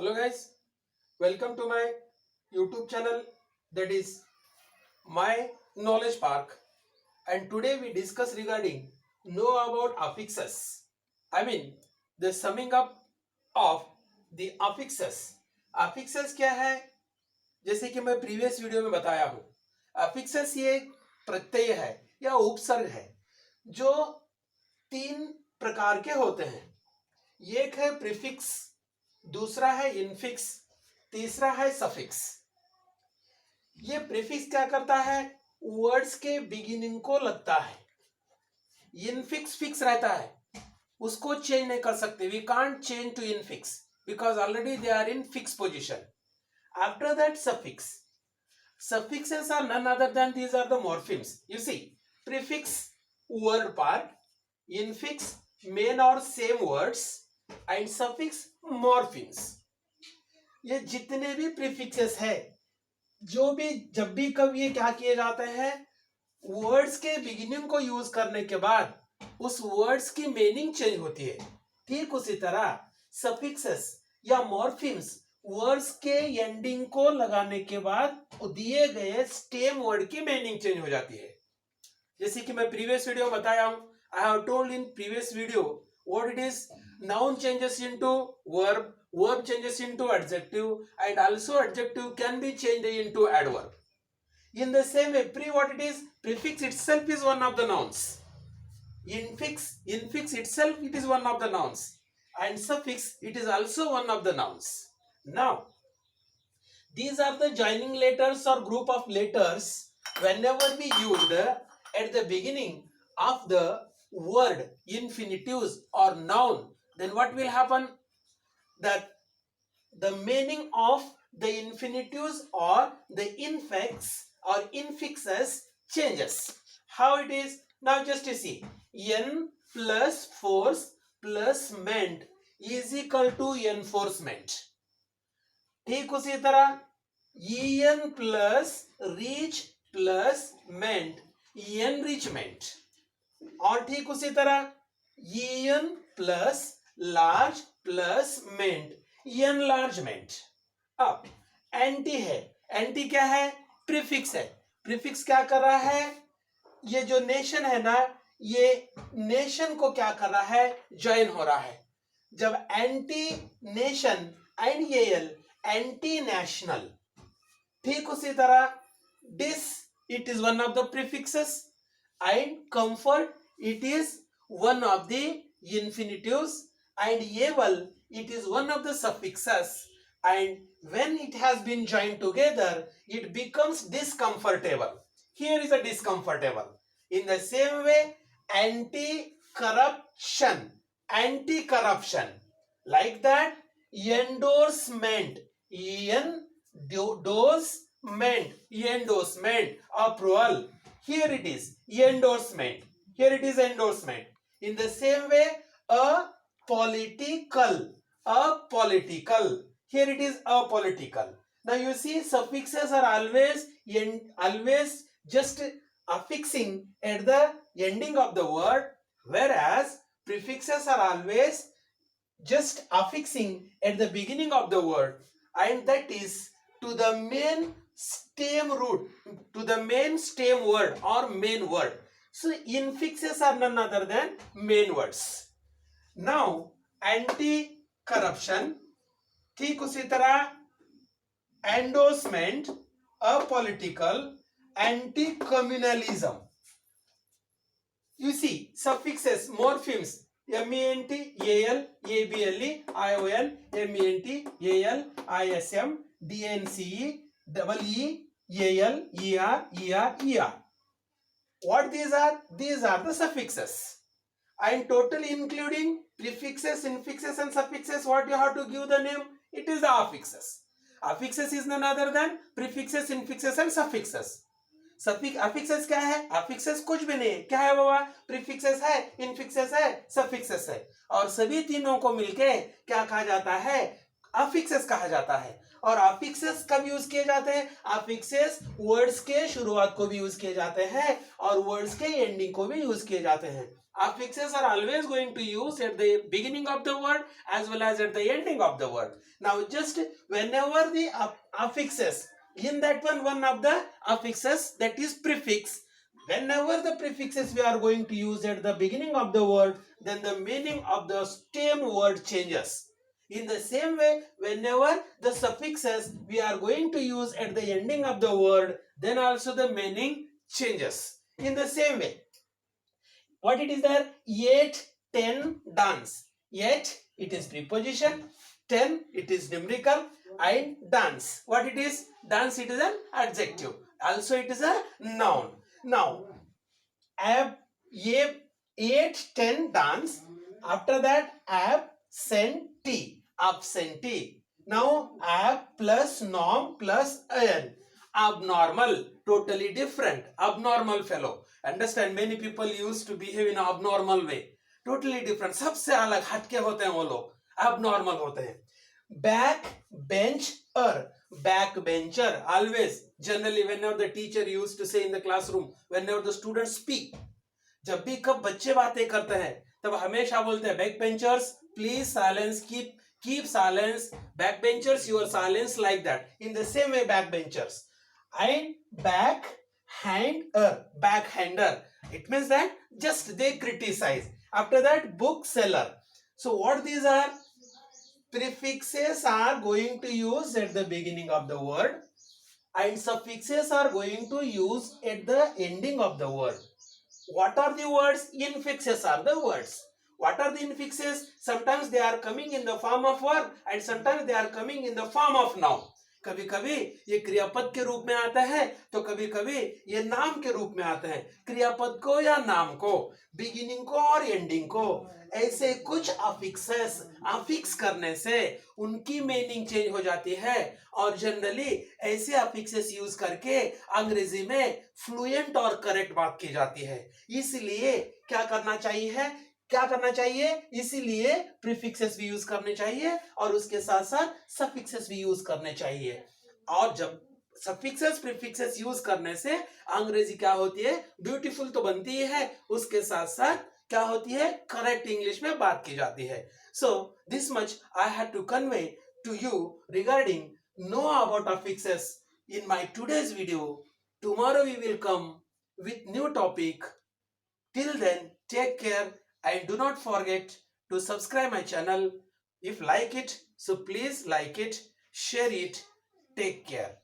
Hello guys, welcome to my YouTube channel, that is My Knowledge Park, and today we discuss regarding know about affixes. I mean the summing up of the affixes. Affixes क्या है? जैसे कि मैं previous video में बताया हूँ, affixes ये एक प्रत्यय है या उपसर्ग है जो तीन प्रकार के होते हैं। एक है प्रीफिक्स, दूसरा है इनफिक्स, तीसरा है सफिक्स। ये प्रीफिक्स क्या करता है? वर्ड्स के बिगिनिंग को लगता है। इनफिक्स फिक्स रहता है, उसको चेंज नहीं कर सकते। We can't change to infix because already they are in fix position. After that suffix, suffixes are none other than these are the morphemes. You see, prefix word part, infix main or same words, and suffix morphemes. ये जितने भी prefixes है, जो भी जब भी कब ये क्या किए जाते हैं, वर्ड्स के बिगिनिंग को यूज करने के बाद उस वर्ड्स की मीनिंग चेंज होती है। ठीक उसी तरह सफिक्सेस या मॉर्फिम्स वर्ड्स के एंडिंग को लगाने के बाद दिए गए स्टेम वर्ड की मीनिंग चेंज हो जाती है। जैसे कि मैं प्रीवियस वीडियो में बताया हूं, I have told in previous video what it is noun changes into verb, verb changes into adjective, and also adjective can be changed into adverb. In the same way, what it is, prefix itself is one of the nouns. Infix itself it is one of the nouns, and suffix it is also one of the nouns. Now, these are the joining letters or group of letters whenever we used at the beginning of the word, infinitives or noun. Then what will happen? That the meaning of the infinitives or the infixes changes. How it is? Now just to see, n plus force plus ment is equal to enforcement. ठीक उसी तरह en plus reach plus ment enrichment, और ठीक उसी तरह en plus large plus ment enlargement. अब anti है, anti क्या है? प्रीफिक्स है। प्रीफिक्स क्या कर रहा है? ये जो नेशन है ना, ये नेशन को क्या कर रहा है? ज्वाइन हो रहा है। जब anti nation and l anti national, ठीक उसी तरह dis it is one of the prefixes and comfort it is one of the infinitives, and able it is one of the suffixes, and when it has been joined together it becomes discomfortable. Here is a discomfortable. In the same way, anti-corruption, anti-corruption, like that. Endorsement, endorsement, approval. Here it is endorsement. Here it is endorsement. In the same way, apolitical. Here it is apolitical. Now you see, suffixes are always just affixing at the ending of the word, whereas prefixes are always just affixing at the beginning of the word, and that is to the main stem root, to the main stem word or main word. So infixes are none other than main words. Now anti-corruption, ठीक उसी तरह endorsement, apolitical, anti-communalism. You see, suffixes, morphemes, ment, al, able, ion, ment, al, ism, dnce, double al, er. What these are? These are the suffixes, and total including prefixes, infixes and suffixes, what you have to give the name? It is the affixes. Affixes is none other than prefixes, infixes and suffixes. affixes क्या है? affixes कुछ भी नहीं है। क्या है बाबा? prefixes है, infixes है, suffixes है, और सभी तीनों को मिलके क्या कहा जाता है? affixes कहा जाता है। और affixes कब यूज किए जाते हैं? affixes वर्ड्स के शुरुआत को भी यूज किए जाते हैं और वर्ड्स के एंडिंग को भी यूज किए जाते हैं। Affixes are always going to use at the beginning of the word as well as at the ending of the word. Now just whenever the affixes, in that one of the affixes, that is prefix, whenever the prefixes we are going to use at the beginning of the word, then the meaning of the same word changes. In the same way, whenever the suffixes we are going to use at the ending of the word, then also the meaning changes. In the same way, what it is there? 8, 10, dance. 8, it is preposition. 10, it is numerical. And dance, what it is? Dance, it is an adjective. Also, it is a noun. Now, 8, 10, dance. After that, absentee. Absentee. Now, ab plus nom plus an. Abnormal, totally different. Abnormal fellow. Understand, many people used to behave in an abnormal way. Totally different. सबसे अलग हटके होते हैं वो लोग. Abnormal होते हैं. Back bencher. Backbencher. Always, generally, whenever the teacher used to say in the classroom, whenever the students speak, जब भी कब बच्चे बातें करते हैं तब हमेशा बोलते हैं back benchers please silence keep silence back benchers your silence like that in the same way back benchers and back hander it means that just they criticise after that book seller so what these are prefixes are going to use at the beginning of the word and suffixes are going to use at the ending of the word. What are the words? Infixes are the words. What are the infixes? Sometimes they are coming in the form of verb and sometimes they are coming in the form of noun. कभी कभी ये क्रियापद के रूप में आता है तो कभी कभी ये नाम के रूप में आता है. क्रियापद को या नाम को, बिगिनिंग को और एंडिंग को, ऐसे कुछ अफिक्सेस अफिक्स करने से उनकी मीनिंग चेंज हो जाती है और जनरली ऐसे अफिक्सेस यूज करके अंग्रेजी में फ्लुएंट और करेक्ट बात की जाती है. इसलिए क्या करना चाहिए इसीलिए प्रीफिक्सेस भी यूज करने चाहिए और उसके साथ साथ सफिक्सेस भी यूज करने चाहिए. और जब सफिक्सेस प्रीफिक्सेस यूज करने से अंग्रेजी क्या होती है? ब्यूटीफुल तो बनती है, उसके साथ साथ क्या होती है? करेक्ट इंग्लिश में बात की जाती है. So this much I had to convey to you regarding no about affixes in my today's video. Tomorrow we will come with new topic. Till then, take care and do not forget to subscribe my channel. If like it, so please like it, share it. Take care.